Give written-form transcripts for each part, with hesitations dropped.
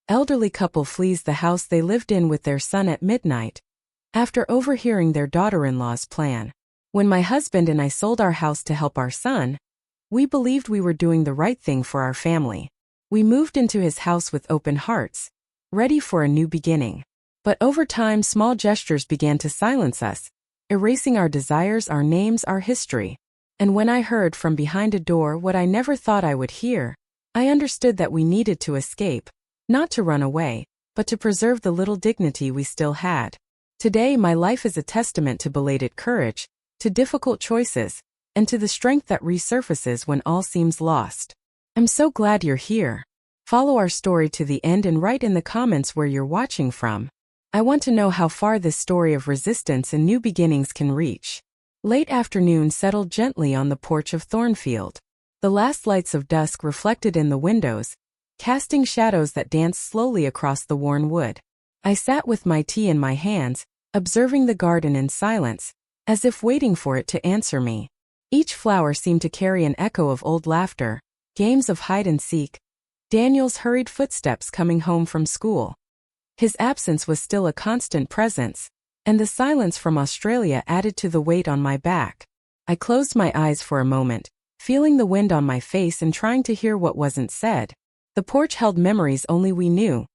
Elderly couple flees the house they lived in with their son at midnight, after overhearing their daughter-in-law's plan. When my husband and I sold our house to help our son, we believed we were doing the right thing for our family. We moved into his house with open hearts, ready for a new beginning. But over time, small gestures began to silence us, erasing our desires, our names, our history. And when I heard from behind a door what I never thought I would hear, I understood that we needed to escape, not to run away, but to preserve the little dignity we still had. Today, my life is a testament to belated courage, to difficult choices, and to the strength that resurfaces when all seems lost. I'm so glad you're here. Follow our story to the end and write in the comments where you're watching from. I want to know how far this story of resistance and new beginnings can reach. Late afternoon settled gently on the porch of Thornfield. The last lights of dusk reflected in the windows, casting shadows that danced slowly across the worn wood. I sat with my tea in my hands, observing the garden in silence, as if waiting for it to answer me. Each flower seemed to carry an echo of old laughter, games of hide and seek, Daniel's hurried footsteps coming home from school. His absence was still a constant presence, and the silence from Australia added to the weight on my back. I closed my eyes for a moment, feeling the wind on my face and trying to hear what wasn't said. The porch held memories only we knew.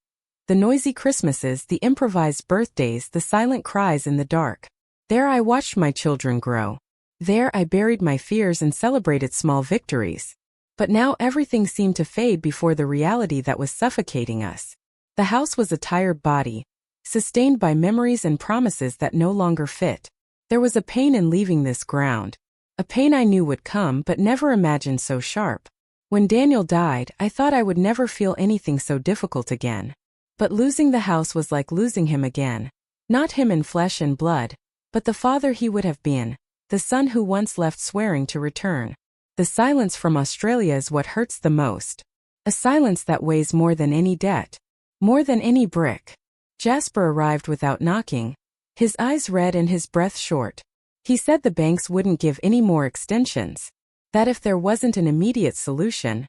The noisy Christmases, the improvised birthdays, the silent cries in the dark. There I watched my children grow. There I buried my fears and celebrated small victories. But now everything seemed to fade before the reality that was suffocating us. The house was a tired body, sustained by memories and promises that no longer fit. There was a pain in leaving this ground, a pain I knew would come but never imagined so sharp. When Daniel died, I thought I would never feel anything so difficult again. But losing the house was like losing him again. Not him in flesh and blood, but the father he would have been, the son who once left swearing to return. The silence from Australia is what hurts the most. A silence that weighs more than any debt, more than any brick. Jasper arrived without knocking, his eyes red and his breath short. He said the banks wouldn't give any more extensions, that if there wasn't an immediate solution,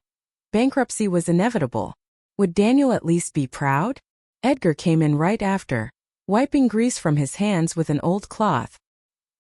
bankruptcy was inevitable. Would Daniel at least be proud? Edgar came in right after, wiping grease from his hands with an old cloth.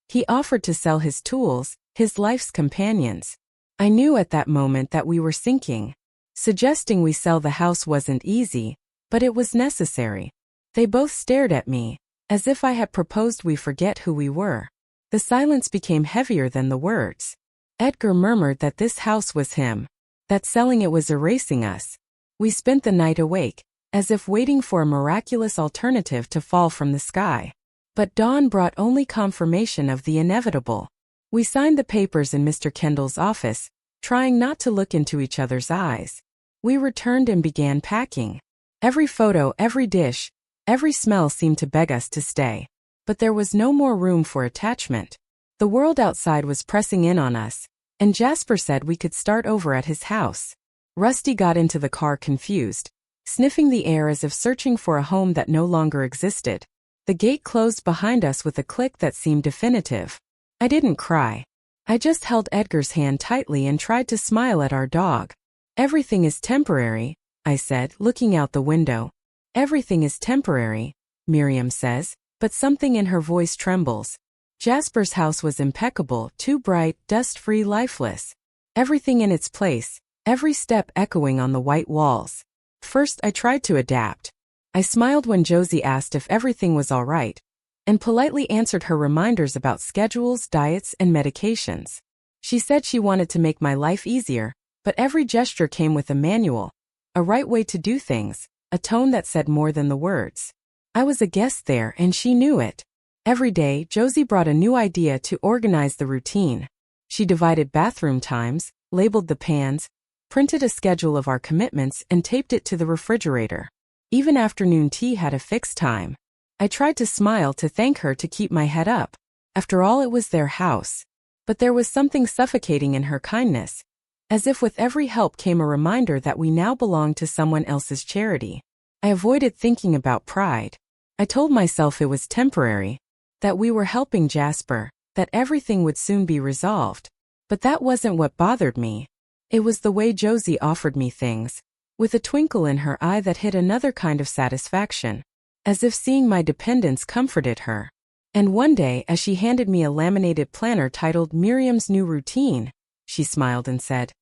He offered to sell his tools, his life's companions. I knew at that moment that we were sinking. Suggesting we sell the house wasn't easy, but it was necessary. They both stared at me, as if I had proposed we forget who we were. The silence became heavier than the words. Edgar murmured that this house was him, that selling it was erasing us. We spent the night awake, as if waiting for a miraculous alternative to fall from the sky. But dawn brought only confirmation of the inevitable. We signed the papers in Mr. Kendall's office, trying not to look into each other's eyes. We returned and began packing. Every photo, every dish, every smell seemed to beg us to stay. But there was no more room for attachment. The world outside was pressing in on us, and Jasper said we could start over at his house. Rusty got into the car confused, sniffing the air as if searching for a home that no longer existed. The gate closed behind us with a click that seemed definitive. I didn't cry. I just held Edgar's hand tightly and tried to smile at our dog. Everything is temporary, I said, looking out the window. Everything is temporary, Miriam says, but something in her voice trembles. Jasper's house was impeccable, too bright, dust-free, lifeless. Everything in its place, every step echoing on the white walls. First, I tried to adapt. I smiled when Josie asked if everything was all right, and politely answered her reminders about schedules, diets, and medications. She said she wanted to make my life easier, but every gesture came with a manual, a right way to do things, a tone that said more than the words. I was a guest there and she knew it. Every day, Josie brought a new idea to organize the routine. She divided bathroom times, labeled the pans, printed a schedule of our commitments and taped it to the refrigerator. Even afternoon tea had a fixed time. I tried to smile to thank her to keep my head up. After all, it was their house. But there was something suffocating in her kindness. As if with every help came a reminder that we now belonged to someone else's charity. I avoided thinking about pride. I told myself it was temporary, that we were helping Jasper, that everything would soon be resolved. But that wasn't what bothered me. It was the way Josie offered me things. with a twinkle in her eye that hid another kind of satisfaction, as if seeing my dependence comforted her. And one day, as she handed me a laminated planner titled Miriam's New Routine, she smiled and said,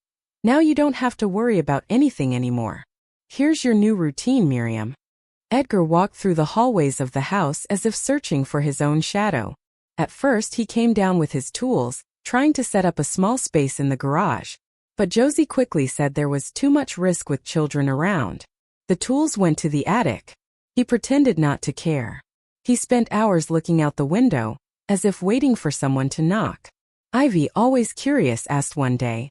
"Now you don't have to worry about anything anymore. Here's your new routine, Miriam." Edgar walked through the hallways of the house as if searching for his own shadow. At first he came down with his tools, trying to set up a small space in the garage. But Josie quickly said there was too much risk with children around. The tools went to the attic. He pretended not to care. He spent hours looking out the window, as if waiting for someone to knock. Ivy, always curious, asked one day,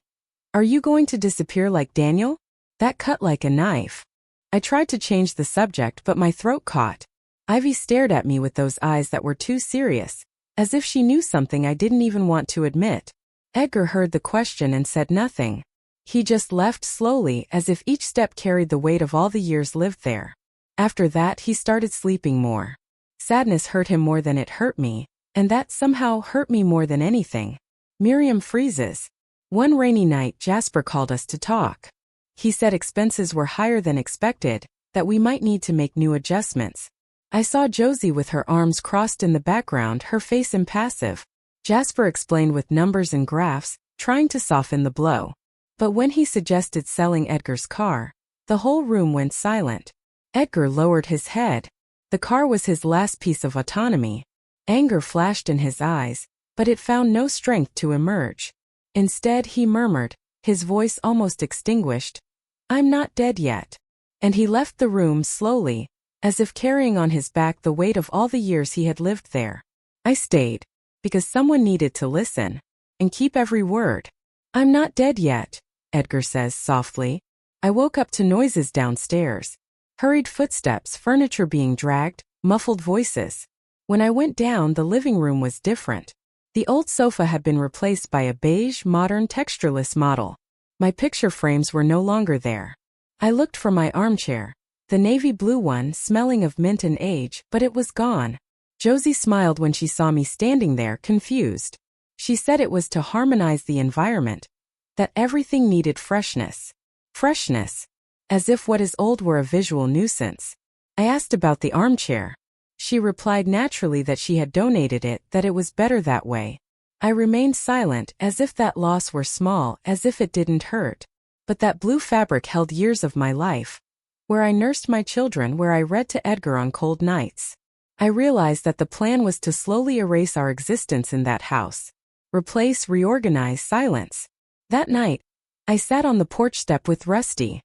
"Are you going to disappear like Daniel?" That cut like a knife. I tried to change the subject, but my throat caught. Ivy stared at me with those eyes that were too serious, as if she knew something I didn't even want to admit. Edgar heard the question and said nothing. He just left slowly, as if each step carried the weight of all the years lived there. After that, he started sleeping more. Sadness hurt him more than it hurt me, and that somehow hurt me more than anything. Miriam freezes. One rainy night, Jasper called us to talk. He said expenses were higher than expected, that we might need to make new adjustments. I saw Josie with her arms crossed in the background, her face impassive. Jasper explained with numbers and graphs, trying to soften the blow. But when he suggested selling Edgar's car, the whole room went silent. Edgar lowered his head. The car was his last piece of autonomy. Anger flashed in his eyes, but it found no strength to emerge. Instead, he murmured, his voice almost extinguished, "I'm not dead yet." And he left the room slowly, as if carrying on his back the weight of all the years he had lived there. I stayed, because someone needed to listen, and keep every word. "I'm not dead yet," Edgar says softly. I woke up to noises downstairs. Hurried footsteps, furniture being dragged, muffled voices. When I went down, the living room was different. The old sofa had been replaced by a beige, modern, textureless model. My picture frames were no longer there. I looked for my armchair, the navy blue one smelling of mint and age, but it was gone. Josie smiled when she saw me standing there, confused. She said it was to harmonize the environment, that everything needed freshness. Freshness. As if what is old were a visual nuisance. I asked about the armchair. She replied naturally that she had donated it, that it was better that way. I remained silent, as if that loss were small, as if it didn't hurt. But that blue fabric held years of my life. Where I nursed my children, where I read to Edgar on cold nights. I realized that the plan was to slowly erase our existence in that house. Replace, reorganize, silence. That night, I sat on the porch step with Rusty.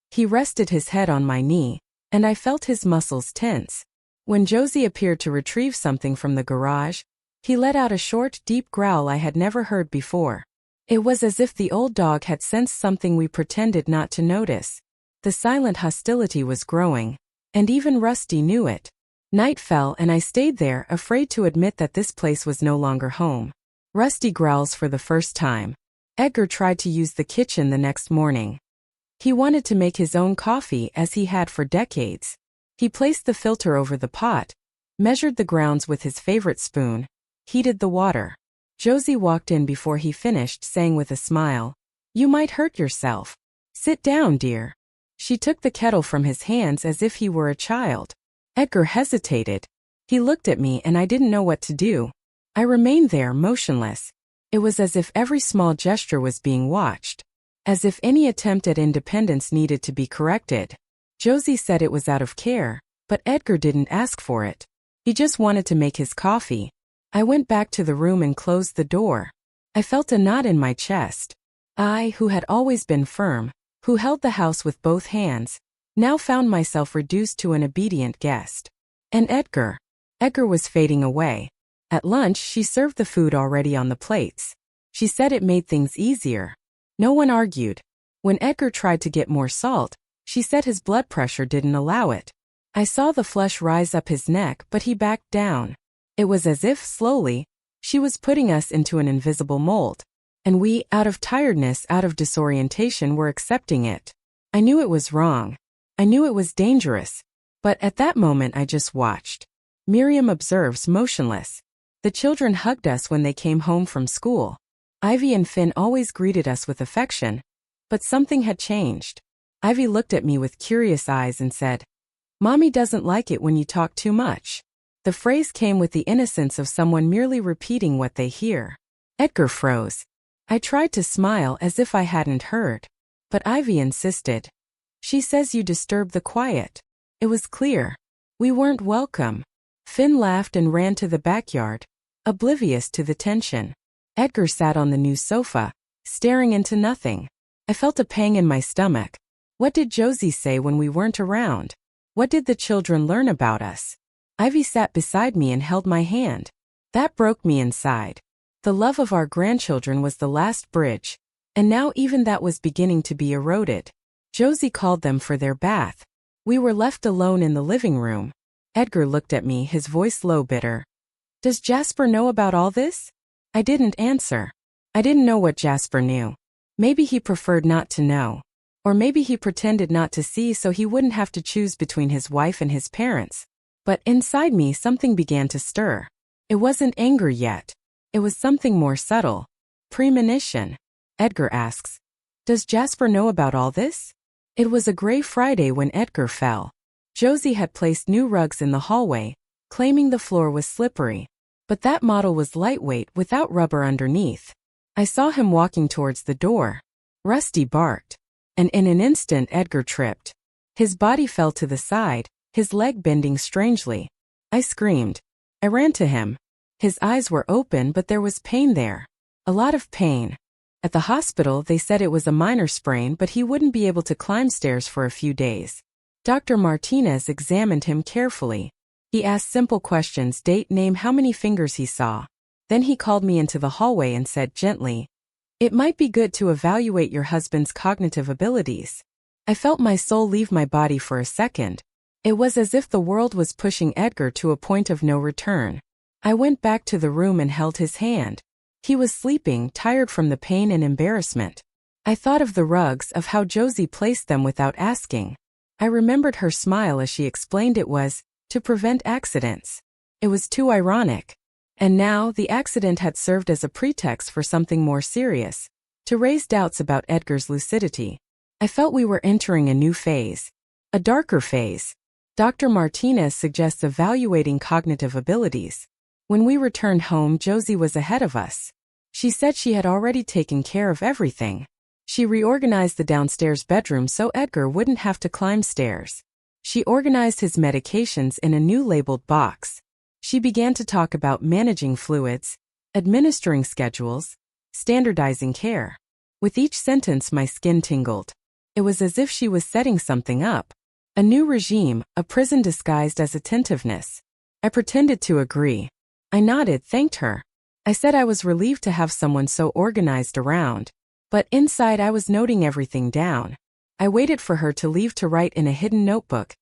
He rested his head on my knee, and I felt his muscles tense. When Josie appeared to retrieve something from the garage, he let out a short, deep growl I had never heard before. It was as if the old dog had sensed something we pretended not to notice. The silent hostility was growing, and even Rusty knew it. Night fell and I stayed there, afraid to admit that this place was no longer home. Rusty growls for the first time. Edgar tried to use the kitchen the next morning. He wanted to make his own coffee as he had for decades. He placed the filter over the pot, measured the grounds with his favorite spoon, heated the water. Josie walked in before he finished, saying with a smile, "You might hurt yourself. Sit down, dear." She took the kettle from his hands as if he were a child. Edgar hesitated. He looked at me and I didn't know what to do. I remained there, motionless. It was as if every small gesture was being watched. As if any attempt at independence needed to be corrected. Josie said it was out of care, but Edgar didn't ask for it. He just wanted to make his coffee. I went back to the room and closed the door. I felt a knot in my chest. I, who had always been firm, who held the house with both hands, now found myself reduced to an obedient guest. And Edgar was fading away. At lunch, she served the food already on the plates. She said it made things easier. No one argued. When Edgar tried to get more salt, she said his blood pressure didn't allow it. I saw the flush rise up his neck, but he backed down. It was as if, slowly, she was putting us into an invisible mold. And we, out of tiredness, out of disorientation, were accepting it. I knew it was wrong. I knew it was dangerous. But at that moment I just watched. Miriam observes, motionless. The children hugged us when they came home from school. Ivy and Finn always greeted us with affection. But something had changed. Ivy looked at me with curious eyes and said, "Mommy doesn't like it when you talk too much." The phrase came with the innocence of someone merely repeating what they hear. Edgar froze. I tried to smile as if I hadn't heard. But Ivy insisted. "She says you disturb the quiet." It was clear. We weren't welcome. Finn laughed and ran to the backyard, oblivious to the tension. Edgar sat on the new sofa, staring into nothing. I felt a pang in my stomach. What did Josie say when we weren't around? What did the children learn about us? Ivy sat beside me and held my hand. That broke me inside. The love of our grandchildren was the last bridge, and now even that was beginning to be eroded. Josie called them for their bath. We were left alone in the living room. Edgar looked at me, his voice low, bitter. "Does Jasper know about all this?" I didn't answer. I didn't know what Jasper knew. Maybe he preferred not to know. Or maybe he pretended not to see so he wouldn't have to choose between his wife and his parents. But inside me something began to stir. It wasn't anger yet. It was something more subtle. Premonition. Edgar asks, "Does Jasper know about all this?" It was a gray Friday when Edgar fell. Josie had placed new rugs in the hallway, claiming the floor was slippery. But that model was lightweight without rubber underneath. I saw him walking towards the door. Rusty barked. And in an instant Edgar tripped. His body fell to the side, his leg bending strangely. I screamed. I ran to him. His eyes were open, but there was pain there. A lot of pain. At the hospital they said it was a minor sprain, but he wouldn't be able to climb stairs for a few days. Dr. Martinez examined him carefully. He asked simple questions: date, name, how many fingers he saw. Then he called me into the hallway and said gently, "It might be good to evaluate your husband's cognitive abilities." I felt my soul leave my body for a second. It was as if the world was pushing Edgar to a point of no return. I went back to the room and held his hand. He was sleeping, tired from the pain and embarrassment. I thought of the rugs, of how Josie placed them without asking. I remembered her smile as she explained it was to prevent accidents. It was too ironic. And now the accident had served as a pretext for something more serious, to raise doubts about Edgar's lucidity. I felt we were entering a new phase. A darker phase. Dr. Martinez suggests evaluating cognitive abilities. When we returned home, Josie was ahead of us. She said she had already taken care of everything. She reorganized the downstairs bedroom so Edgar wouldn't have to climb stairs. She organized his medications in a new labeled box. She began to talk about managing fluids, administering schedules, standardizing care. With each sentence my skin tingled. It was as if she was setting something up. A new regime, a prison disguised as attentiveness. I pretended to agree. I nodded, thanked her. I said I was relieved to have someone so organized around. But inside I was noting everything down. I waited for her to leave to write in a hidden notebook.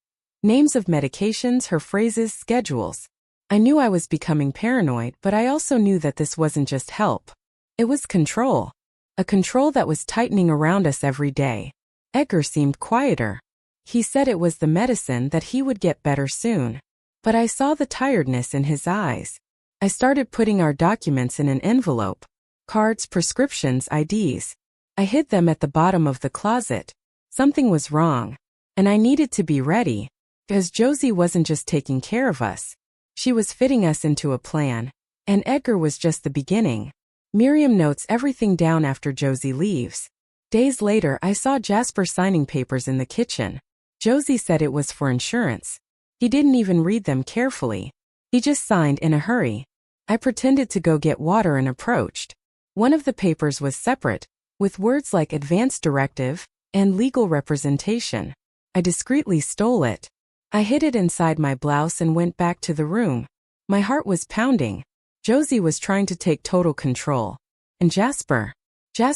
Names of medications, her phrases, schedules. I knew I was becoming paranoid, but I also knew that this wasn't just help. It was control. A control that was tightening around us every day. Edgar seemed quieter. He said it was the medicine, that he would get better soon. But I saw the tiredness in his eyes. I started putting our documents in an envelope. Cards, prescriptions, IDs. I hid them at the bottom of the closet. Something was wrong. And I needed to be ready. Because Josie wasn't just taking care of us. She was fitting us into a plan. And Edgar was just the beginning. Miriam notes everything down after Josie leaves. Days later I saw Jasper signing papers in the kitchen. Josie said it was for insurance. He didn't even read them carefully. He just signed in a hurry. I pretended to go get water and approached. One of the papers was separate, with words like advance directive and legal representation. I discreetly stole it. I hid it inside my blouse and went back to the room. My heart was pounding. Josie was trying to take total control. And Jasper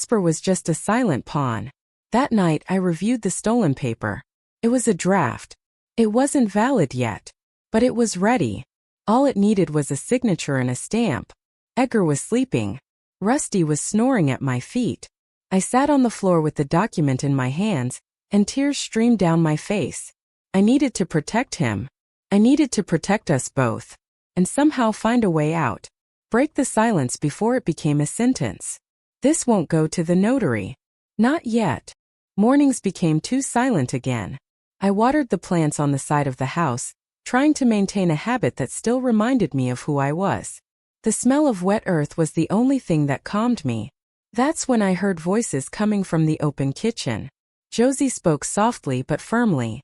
was just a silent pawn. That night I reviewed the stolen paper. It was a draft. It wasn't valid yet. But it was ready. All it needed was a signature and a stamp. Edgar was sleeping. Rusty was snoring at my feet. I sat on the floor with the document in my hands, and tears streamed down my face. I needed to protect him. I needed to protect us both. And somehow find a way out. Break the silence before it became a sentence. This won't go to the notary. Not yet. Mornings became too silent again. I watered the plants on the side of the house, trying to maintain a habit that still reminded me of who I was. The smell of wet earth was the only thing that calmed me. That's when I heard voices coming from the open kitchen. Josie spoke softly but firmly.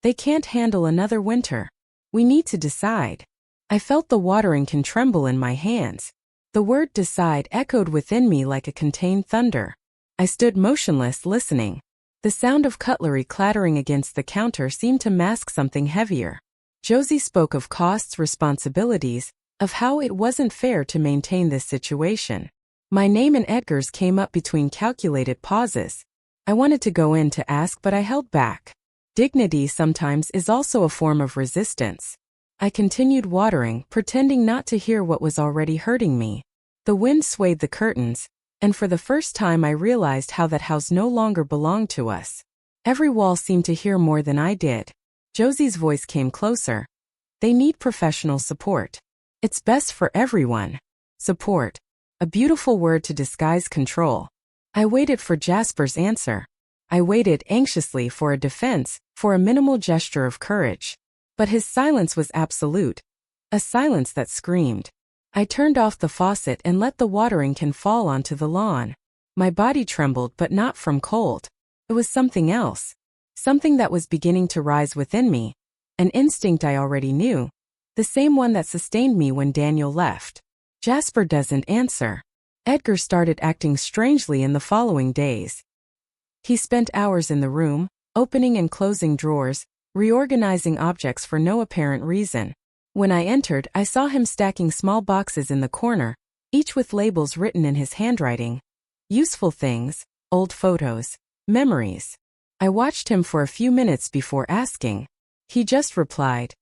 They can't handle another winter. We need to decide. I felt the watering can tremble in my hands. The word decide echoed within me like a contained thunder. I stood motionless, listening. The sound of cutlery clattering against the counter seemed to mask something heavier. Josie spoke of costs, responsibilities, of how it wasn't fair to maintain this situation. My name and Edgar's came up between calculated pauses. I wanted to go in to ask, but I held back. Dignity sometimes is also a form of resistance. I continued watering, pretending not to hear what was already hurting me. The wind swayed the curtains, and for the first time I realized how that house no longer belonged to us. Every wall seemed to hear more than I did. Josie's voice came closer. They need professional support. It's best for everyone. Support. A beautiful word to disguise control. I waited for Jasper's answer. I waited anxiously for a defense, for a minimal gesture of courage. But his silence was absolute. A silence that screamed. I turned off the faucet and let the watering can fall onto the lawn. My body trembled, but not from cold. It was something else. Something that was beginning to rise within me. An instinct I already knew. The same one that sustained me when Daniel left. Jasper doesn't answer. Edgar started acting strangely in the following days. He spent hours in the room, opening and closing drawers, reorganizing objects for no apparent reason. When I entered, I saw him stacking small boxes in the corner, each with labels written in his handwriting. Useful things, old photos, memories. I watched him for a few minutes before asking. He just replied,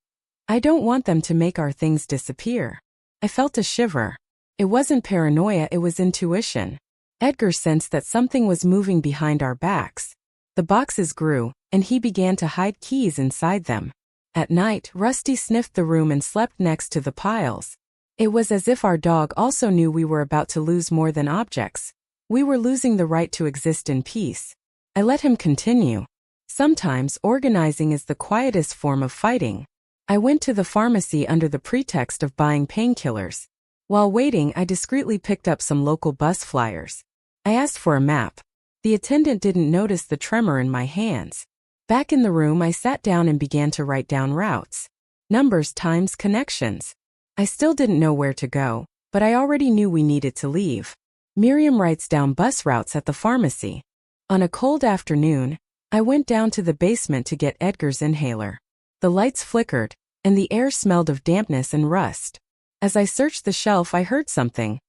"I don't want them to make our things disappear." I felt a shiver. It wasn't paranoia, it was intuition. Edgar sensed that something was moving behind our backs. The boxes grew, and he began to hide keys inside them. At night, Rusty sniffed the room and slept next to the piles. It was as if our dog also knew we were about to lose more than objects. We were losing the right to exist in peace. I let him continue. Sometimes organizing is the quietest form of fighting. I went to the pharmacy under the pretext of buying painkillers. While waiting, I discreetly picked up some local bus flyers. I asked for a map. The attendant didn't notice the tremor in my hands. Back in the room, I sat down and began to write down routes. Numbers times connections. I still didn't know where to go, but I already knew we needed to leave. Miriam writes down bus routes at the pharmacy. On a cold afternoon, I went down to the basement to get Edgar's inhaler. The lights flickered, and the air smelled of dampness and rust. As I searched the shelf, I heard something.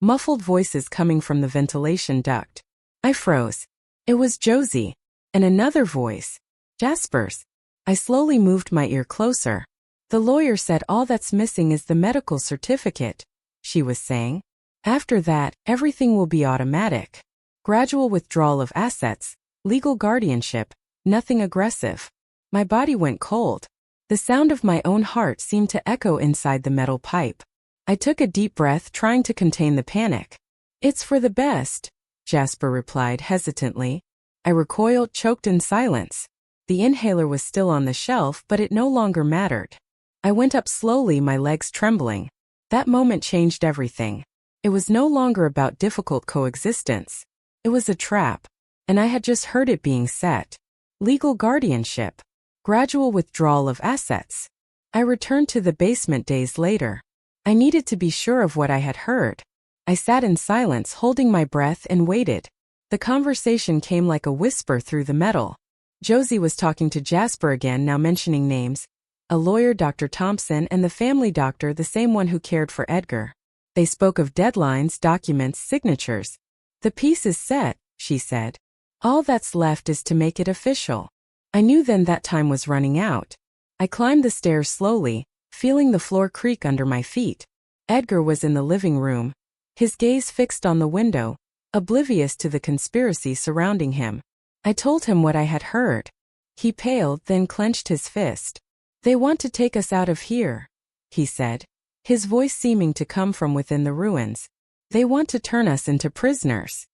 Muffled voices coming from the ventilation duct. I froze. It was Josie. And another voice. Jasper's. I slowly moved my ear closer. The lawyer said all that's missing is the medical certificate, she was saying. After that, everything will be automatic. Gradual withdrawal of assets, legal guardianship, nothing aggressive. My body went cold. The sound of my own heart seemed to echo inside the metal pipe. I took a deep breath, trying to contain the panic. It's for the best, Jasper replied hesitantly. I recoiled, choked in silence. The inhaler was still on the shelf, but it no longer mattered. I went up slowly, my legs trembling. That moment changed everything. It was no longer about difficult coexistence. It was a trap, and I had just heard it being set. Legal guardianship. Gradual withdrawal of assets. I returned to the basement days later. I needed to be sure of what I had heard. I sat in silence, holding my breath, and waited. The conversation came like a whisper through the metal. Josie was talking to Jasper again, now mentioning names. A lawyer, Dr. Thompson, and the family doctor, the same one who cared for Edgar. They spoke of deadlines, documents, signatures. The piece is set, she said. All that's left is to make it official. I knew then that time was running out. I climbed the stairs slowly, feeling the floor creak under my feet. Edgar was in the living room, his gaze fixed on the window, oblivious to the conspiracy surrounding him. I told him what I had heard. He paled, then clenched his fist. "They want to take us out of here," he said, his voice seeming to come from within the ruins. "They want to turn us into prisoners."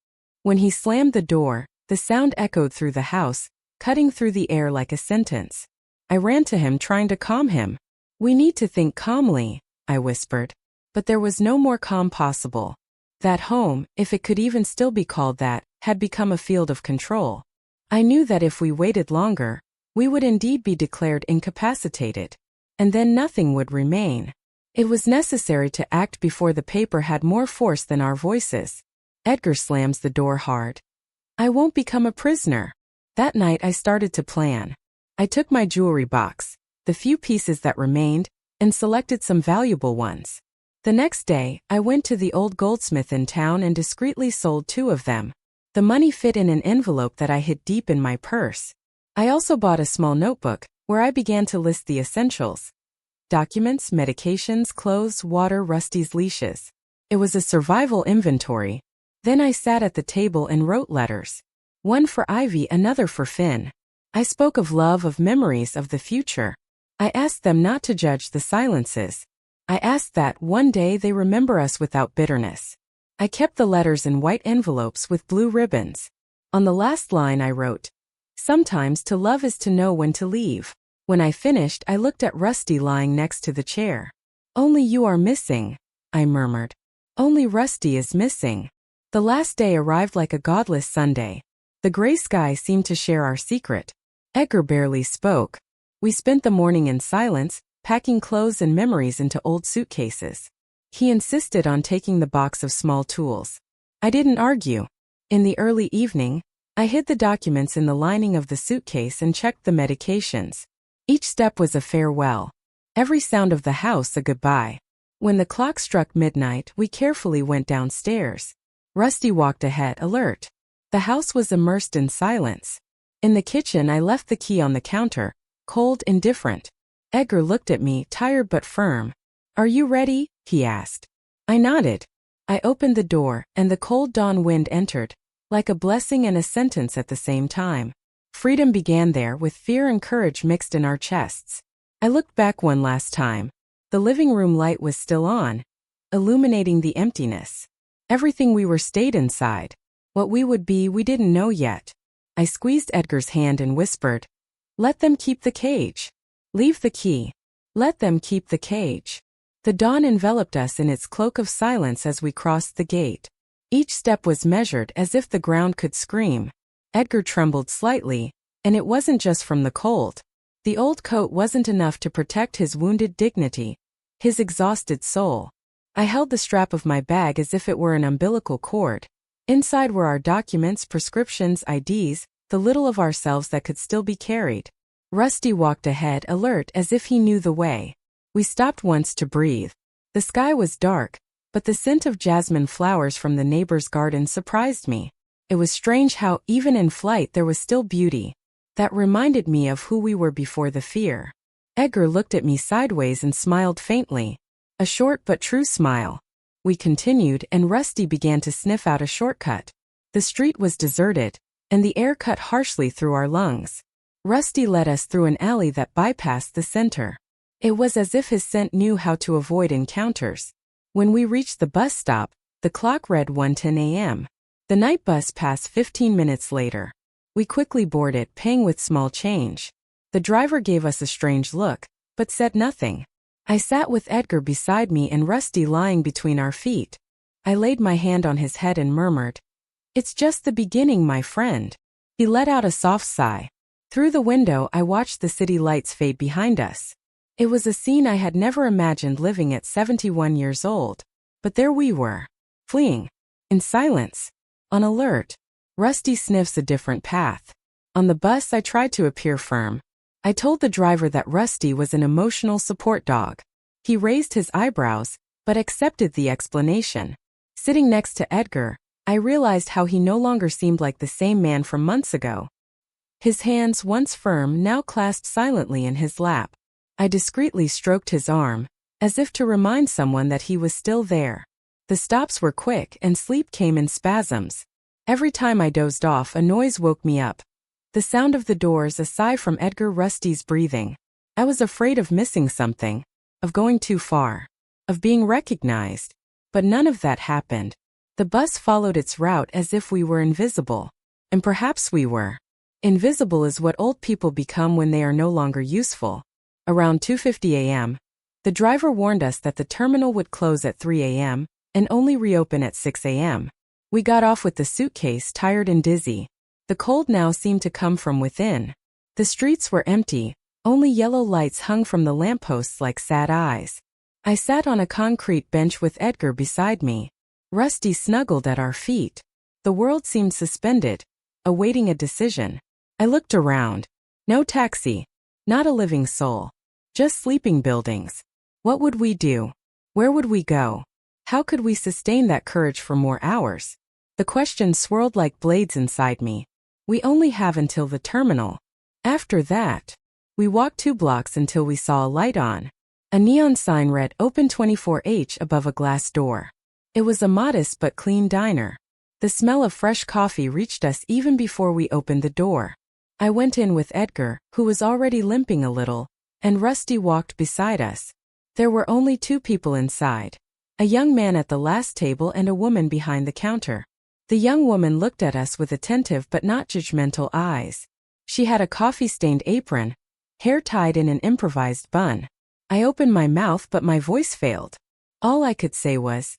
When he slammed the door, The sound echoed through the house, cutting through the air like a sentence. I ran to him, trying to calm him. "We need to think calmly," I whispered. But there was no more calm possible. That home, if it could even still be called that, had become a field of control. I knew that if we waited longer, we would indeed be declared incapacitated. And then nothing would remain. It was necessary to act before the paper had more force than our voices. Edgar slams the door hard. I won't become a prisoner. That night I started to plan. I took my jewelry box, the few pieces that remained, and selected some valuable ones. The next day, I went to the old goldsmith in town and discreetly sold 2 of them. The money fit in an envelope that I hid deep in my purse. I also bought a small notebook, where I began to list the essentials. Documents, medications, clothes, water, Rusty's leashes. It was a survival inventory. Then I sat at the table and wrote letters. One for Ivy, another for Finn. I spoke of love, of memories, of the future. I asked them not to judge the silences. I asked that one day they remember us without bitterness. I kept the letters in white envelopes with blue ribbons. On the last line I wrote, "Sometimes to love is to know when to leave." When I finished, I looked at Rusty lying next to the chair. "Only you are missing," I murmured. "Only Rusty is missing." The last day arrived like a godless Sunday. The gray sky seemed to share our secret. Edgar barely spoke. We spent the morning in silence, packing clothes and memories into old suitcases. He insisted on taking the box of small tools. I didn't argue. In the early evening, I hid the documents in the lining of the suitcase and checked the medications. Each step was a farewell. Every sound of the house a goodbye. When the clock struck midnight, we carefully went downstairs. Rusty walked ahead, alert. The house was immersed in silence. In the kitchen, I left the key on the counter, cold, indifferent. Edgar looked at me, tired but firm. "Are you ready?" he asked. I nodded. I opened the door, and the cold dawn wind entered, like a blessing and a sentence at the same time. Freedom began there, with fear and courage mixed in our chests. I looked back one last time. The living room light was still on, illuminating the emptiness. Everything we were stayed inside. What we would be, we didn't know yet. I squeezed Edgar's hand and whispered, "Let them keep the cage. Leave the key. Let them keep the cage." The dawn enveloped us in its cloak of silence as we crossed the gate. Each step was measured as if the ground could scream. Edgar trembled slightly, and it wasn't just from the cold. The old coat wasn't enough to protect his wounded dignity, his exhausted soul. I held the strap of my bag as if it were an umbilical cord. Inside were our documents, prescriptions, IDs, the little of ourselves that could still be carried. Rusty walked ahead, alert as if he knew the way. We stopped once to breathe. The sky was dark, but the scent of jasmine flowers from the neighbor's garden surprised me. It was strange how, even in flight, there was still beauty. That reminded me of who we were before the fear. Edgar looked at me sideways and smiled faintly. A short but true smile. We continued, and Rusty began to sniff out a shortcut. The street was deserted, and the air cut harshly through our lungs. Rusty led us through an alley that bypassed the center. It was as if his scent knew how to avoid encounters. When we reached the bus stop, the clock read 1:10 a.m. The night bus passed 15 minutes later. We quickly boarded, paying with small change. The driver gave us a strange look, but said nothing. I sat with Edgar beside me and Rusty lying between our feet. I laid my hand on his head and murmured, "It's just the beginning, my friend." He let out a soft sigh. Through the window, I watched the city lights fade behind us. It was a scene I had never imagined living at 71 years old. But there we were, fleeing, in silence, on alert. Rusty sniffs a different path. On the bus, I tried to appear firm. I told the driver that Rusty was an emotional support dog. He raised his eyebrows, but accepted the explanation. Sitting next to Edgar, I realized how he no longer seemed like the same man from months ago. His hands, once firm, now clasped silently in his lap. I discreetly stroked his arm, as if to remind someone that he was still there. The stops were quick, and sleep came in spasms. Every time I dozed off, a noise woke me up. The sound of the doors, a sigh from Edgar, Rusty's breathing. I was afraid of missing something, of going too far, of being recognized. But none of that happened. The bus followed its route as if we were invisible. And perhaps we were. Invisible is what old people become when they are no longer useful. Around 2:50 a.m., the driver warned us that the terminal would close at 3 a.m. and only reopen at 6 a.m. We got off with the suitcase, tired and dizzy. The cold now seemed to come from within. The streets were empty, only yellow lights hung from the lampposts like sad eyes. I sat on a concrete bench with Edgar beside me. Rusty snuggled at our feet. The world seemed suspended, awaiting a decision. I looked around. No taxi. Not a living soul. Just sleeping buildings. What would we do? Where would we go? How could we sustain that courage for more hours? The questions swirled like blades inside me. We only have until the terminal. After that, we walked 2 blocks until we saw a light on. A neon sign read Open 24H above a glass door. It was a modest but clean diner. The smell of fresh coffee reached us even before we opened the door. I went in with Edgar, who was already limping a little, and Rusty walked beside us. There were only 2 people inside. A young man at the last table and a woman behind the counter. The young woman looked at us with attentive but not judgmental eyes. She had a coffee-stained apron, hair tied in an improvised bun. I opened my mouth but my voice failed. All I could say was,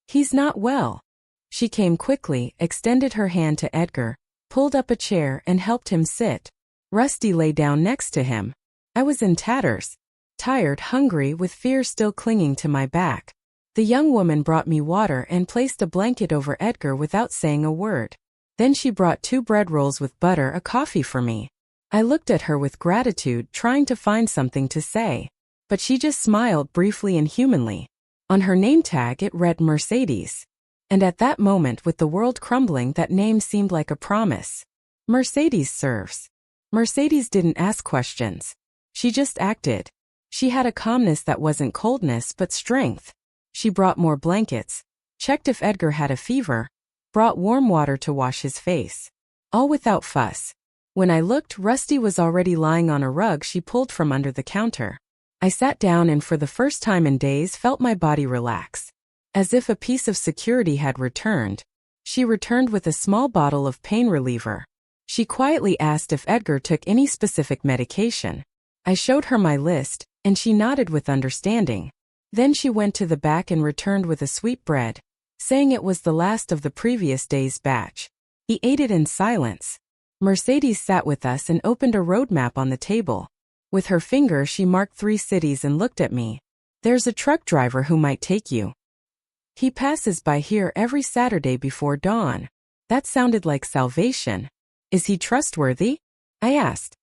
"He's not well." She came quickly, extended her hand to Edgar, pulled up a chair and helped him sit. Rusty lay down next to him. I was in tatters. Tired, hungry, with fear still clinging to my back. The young woman brought me water and placed a blanket over Edgar without saying a word. Then she brought 2 bread rolls with butter, a coffee for me. I looked at her with gratitude, trying to find something to say. But she just smiled briefly and humanly. On her name tag it read Mercedes. And at that moment, with the world crumbling, that name seemed like a promise. Mercedes serves. Mercedes didn't ask questions. She just acted. She had a calmness that wasn't coldness but strength. She brought more blankets, checked if Edgar had a fever, brought warm water to wash his face. All without fuss. When I looked, Rusty was already lying on a rug she pulled from under the counter. I sat down and for the first time in days felt my body relax. As if a piece of security had returned. She returned with a small bottle of pain reliever. She quietly asked if Edgar took any specific medication. I showed her my list, and she nodded with understanding. Then she went to the back and returned with a sweetbread, saying it was the last of the previous day's batch. He ate it in silence. Mercedes sat with us and opened a road map on the table. With her finger she marked 3 cities and looked at me. "There's a truck driver who might take you. He passes by here every Saturday before dawn." That sounded like salvation. "Is he trustworthy?" I asked.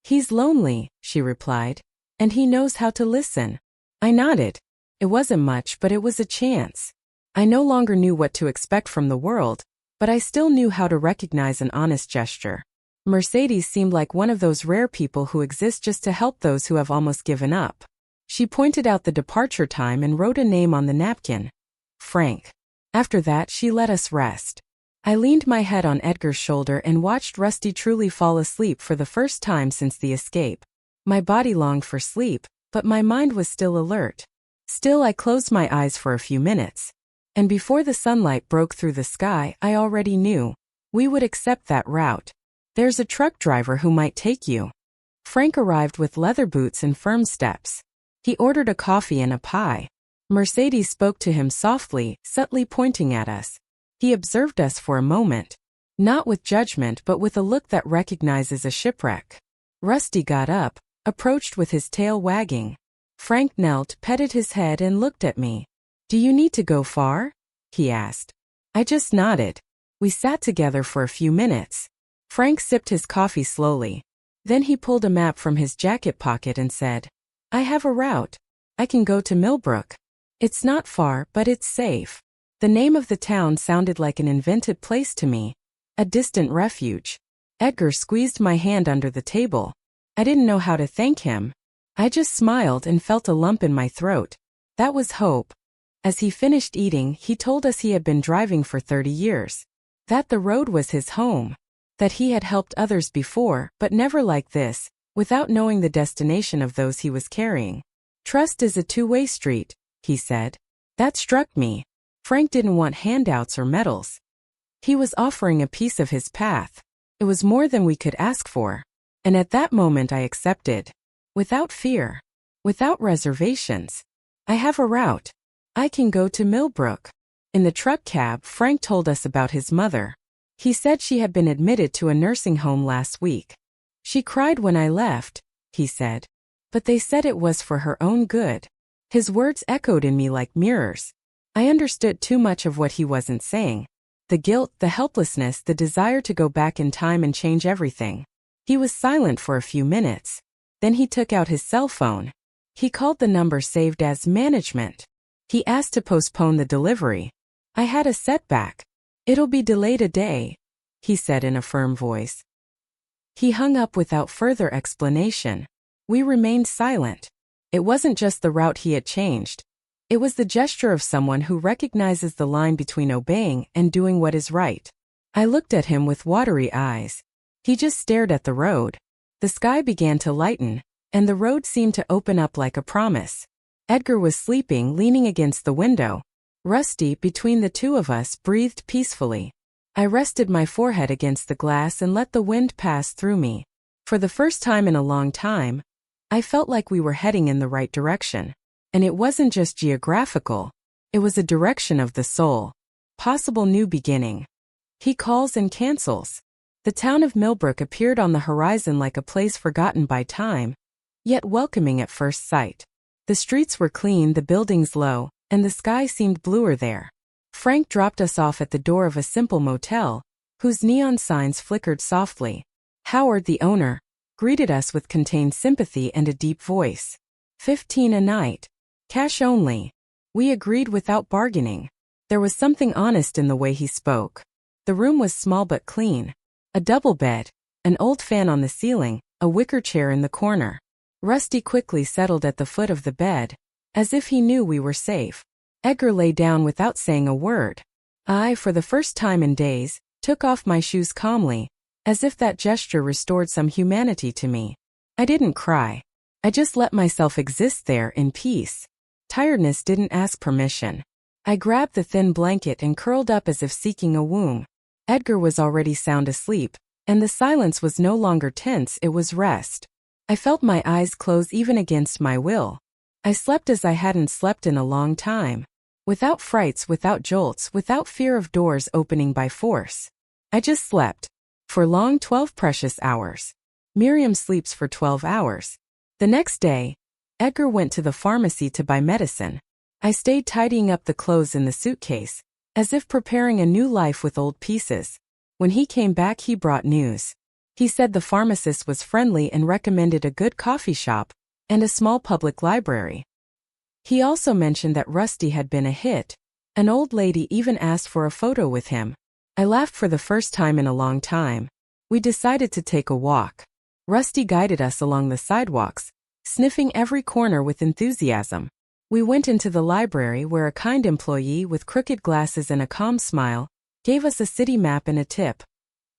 "He's lonely," she replied, "and he knows how to listen." I nodded. It wasn't much, but it was a chance. I no longer knew what to expect from the world, but I still knew how to recognize an honest gesture. Mercedes seemed like one of those rare people who exist just to help those who have almost given up. She pointed out the departure time and wrote a name on the napkin. Frank. After that, she let us rest. I leaned my head on Edgar's shoulder and watched Rusty truly fall asleep for the first time since the escape. My body longed for sleep, but my mind was still alert. Still, I closed my eyes for a few minutes. And before the sunlight broke through the sky, I already knew. We would accept that route. "There's a truck driver who might take you." Frank arrived with leather boots and firm steps. He ordered a coffee and a pie. Mercedes spoke to him softly, subtly pointing at us. He observed us for a moment. Not with judgment but with a look that recognizes a shipwreck. Rusty got up, approached with his tail wagging. Frank knelt, petted his head and looked at me. "Do you need to go far?" he asked. I just nodded. We sat together for a few minutes. Frank sipped his coffee slowly. Then he pulled a map from his jacket pocket and said, "I have a route. I can go to Millbrook. It's not far, but it's safe." The name of the town sounded like an invented place to me. A distant refuge. Edgar squeezed my hand under the table. I didn't know how to thank him. I just smiled and felt a lump in my throat. That was hope. As he finished eating, he told us he had been driving for 30 years. That the road was his home. That he had helped others before, but never like this, without knowing the destination of those he was carrying. "Trust is a two-way street," he said. That struck me. Frank didn't want handouts or medals. He was offering a piece of his path. It was more than we could ask for. And at that moment I accepted. Without fear. Without reservations. I have a route. I can go to Millbrook. In the truck cab, Frank told us about his mother. He said she had been admitted to a nursing home last week. She cried when I left, he said. But they said it was for her own good. His words echoed in me like mirrors. I understood too much of what he wasn't saying. The guilt, the helplessness, the desire to go back in time and change everything. He was silent for a few minutes. Then he took out his cell phone. He called the number saved as management. He asked to postpone the delivery. I had a setback. It'll be delayed a day, he said in a firm voice. He hung up without further explanation. We remained silent. It wasn't just the route he had changed. It was the gesture of someone who recognizes the line between obeying and doing what is right. I looked at him with watery eyes. He just stared at the road. The sky began to lighten, and the road seemed to open up like a promise. Edgar was sleeping, leaning against the window. Rusty, between the two of us, breathed peacefully. I rested my forehead against the glass and let the wind pass through me. For the first time in a long time, I felt like we were heading in the right direction. And it wasn't just geographical. It was a direction of the soul. Possible new beginning. He calls and cancels. The town of Millbrook appeared on the horizon like a place forgotten by time, yet welcoming at first sight. The streets were clean, the buildings low, and the sky seemed bluer there. Frank dropped us off at the door of a simple motel, whose neon signs flickered softly. Howard, the owner, greeted us with contained sympathy and a deep voice. $15 a night. Cash only. We agreed without bargaining. There was something honest in the way he spoke. The room was small but clean. A double bed, an old fan on the ceiling, a wicker chair in the corner. Rusty quickly settled at the foot of the bed, as if he knew we were safe. Edgar lay down without saying a word. I, for the first time in days, took off my shoes calmly, as if that gesture restored some humanity to me. I didn't cry. I just let myself exist there in peace. Tiredness didn't ask permission. I grabbed the thin blanket and curled up as if seeking a womb. Edgar was already sound asleep, and the silence was no longer tense, it was rest. I felt my eyes close even against my will. I slept as I hadn't slept in a long time. Without frights, without jolts, without fear of doors opening by force. I just slept. For long 12 precious hours. Miriam sleeps for 12 hours. The next day, Edgar went to the pharmacy to buy medicine. I stayed tidying up the clothes in the suitcase, as if preparing a new life with old pieces. When he came back, he brought news. He said the pharmacist was friendly and recommended a good coffee shop and a small public library. He also mentioned that Rusty had been a hit. An old lady even asked for a photo with him. I laughed for the first time in a long time. We decided to take a walk. Rusty guided us along the sidewalks, sniffing every corner with enthusiasm. We went into the library where a kind employee with crooked glasses and a calm smile gave us a city map and a tip.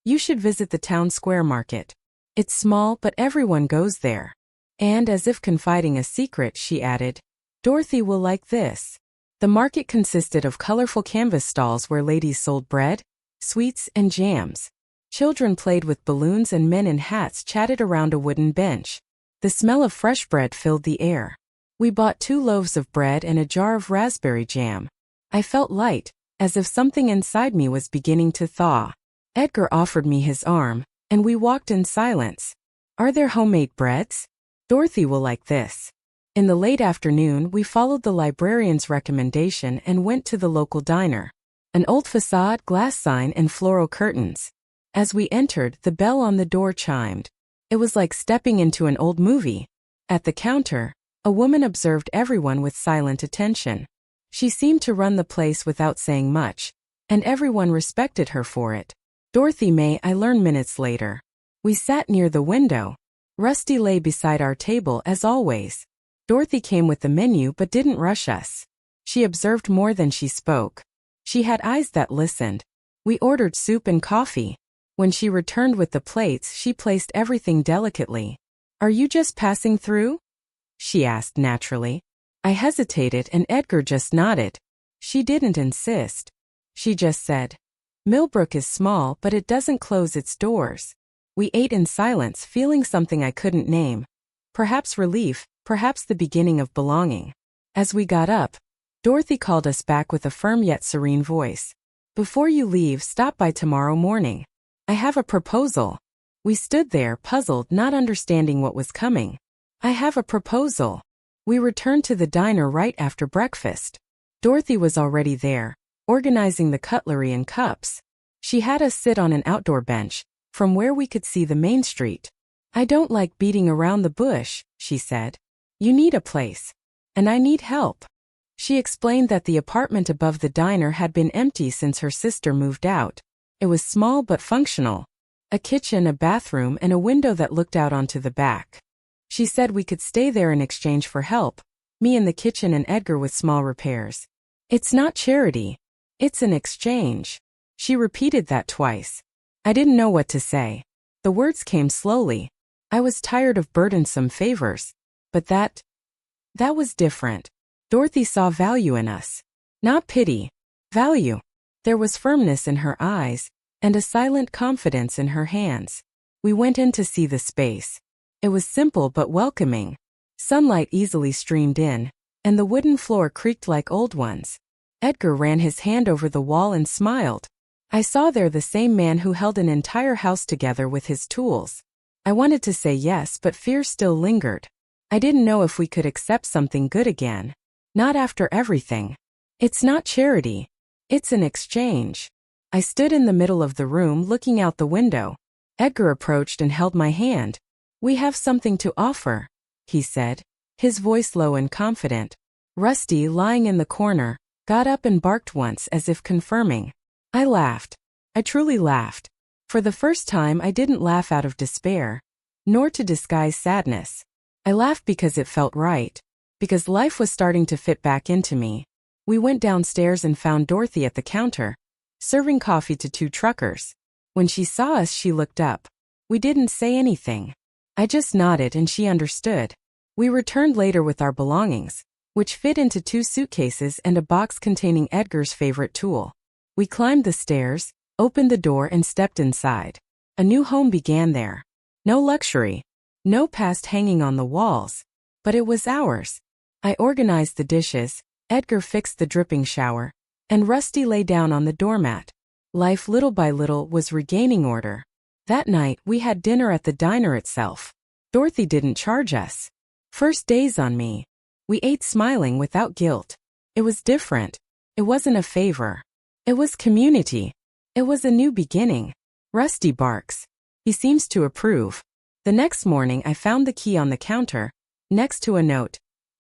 You should visit the town square market. It's small, but everyone goes there. And as if confiding a secret, she added, Dorothy will like this. The market consisted of colorful canvas stalls where ladies sold bread, sweets, and jams. Children played with balloons and men in hats chatted around a wooden bench. The smell of fresh bread filled the air. We bought 2 loaves of bread and a jar of raspberry jam. I felt light, as if something inside me was beginning to thaw. Edgar offered me his arm, and we walked in silence. Are there homemade breads? Dorothy will like this. In the late afternoon, we followed the librarian's recommendation and went to the local diner. An old facade, glass sign, and floral curtains. As we entered, the bell on the door chimed. It was like stepping into an old movie. At the counter, a woman observed everyone with silent attention. She seemed to run the place without saying much, and everyone respected her for it. Dorothy May, I learned minutes later. We sat near the window. Rusty lay beside our table as always. Dorothy came with the menu but didn't rush us. She observed more than she spoke. She had eyes that listened. We ordered soup and coffee. When she returned with the plates, she placed everything delicately. Are you just passing through? She asked naturally. I hesitated and Edgar just nodded. She didn't insist. She just said, Millbrook is small, but it doesn't close its doors. We ate in silence, feeling something I couldn't name. Perhaps relief, perhaps the beginning of belonging. As we got up, Dorothy called us back with a firm yet serene voice. "Before you leave, stop by tomorrow morning. I have a proposal." We stood there, puzzled, not understanding what was coming. "I have a proposal." We returned to the diner right after breakfast. Dorothy was already there, organizing the cutlery and cups. She had us sit on an outdoor bench, from where we could see the main street. "I don't like beating around the bush," she said. "You need a place. And I need help." She explained that the apartment above the diner had been empty since her sister moved out. It was small but functional. A kitchen, a bathroom, and a window that looked out onto the back. She said we could stay there in exchange for help, me in the kitchen and Edgar with small repairs. "It's not charity. It's an exchange." She repeated that twice. I didn't know what to say. The words came slowly. I was tired of burdensome favors. But that was different. Dorothy saw value in us. Not pity. Value. There was firmness in her eyes, and a silent confidence in her hands. We went in to see the space. It was simple but welcoming. Sunlight easily streamed in, and the wooden floor creaked like old ones. Edgar ran his hand over the wall and smiled. I saw there the same man who held an entire house together with his tools. I wanted to say yes, but fear still lingered. I didn't know if we could accept something good again. Not after everything. "It's not charity. It's an exchange." I stood in the middle of the room looking out the window. Edgar approached and held my hand. "We have something to offer," he said, his voice low and confident. Rusty, lying in the corner, got up and barked once as if confirming. I laughed. I truly laughed. For the first time, I didn't laugh out of despair, nor to disguise sadness. I laughed because it felt right, because life was starting to fit back into me. We went downstairs and found Dorothy at the counter, serving coffee to 2 truckers. When she saw us, she looked up. We didn't say anything. I just nodded and she understood. We returned later with our belongings, which fit into 2 suitcases and a box containing Edgar's favorite tool. We climbed the stairs, opened the door and stepped inside. A new home began there. No luxury, no past hanging on the walls, but it was ours. I organized the dishes, Edgar fixed the dripping shower, and Rusty lay down on the doormat. Life little by little was regaining order. That night, we had dinner at the diner itself. Dorothy didn't charge us. First days on me. We ate smiling without guilt. It was different. It wasn't a favor. It was community. It was a new beginning. Rusty barks. He seems to approve. The next morning, I found the key on the counter, next to a note.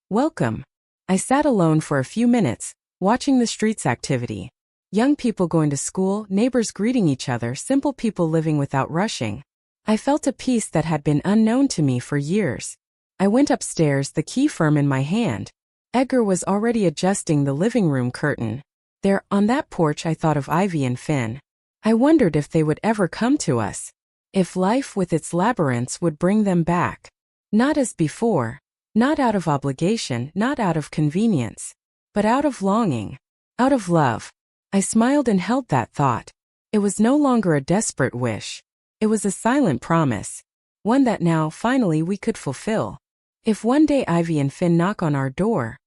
"Welcome." I sat alone for a few minutes, watching the street's activity. Young people going to school, neighbors greeting each other, simple people living without rushing. I felt a peace that had been unknown to me for years. I went upstairs, the key firm in my hand. Edgar was already adjusting the living room curtain. There, on that porch, I thought of Ivy and Finn. I wondered if they would ever come to us. If life with its labyrinths would bring them back. Not as before. Not out of obligation, not out of convenience. But out of longing. Out of love. I smiled and held that thought. It was no longer a desperate wish. It was a silent promise. One that now, finally, we could fulfill. If one day Ivy and Finn knock on our door,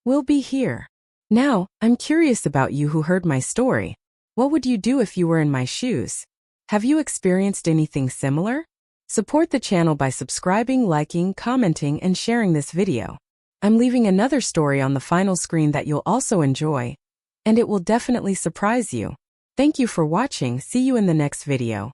we'll be here. Now, I'm curious about you who heard my story. What would you do if you were in my shoes? Have you experienced anything similar? Support the channel by subscribing, liking, commenting, and sharing this video. I'm leaving another story on the final screen that you'll also enjoy, and it will definitely surprise you. Thank you for watching. See you in the next video.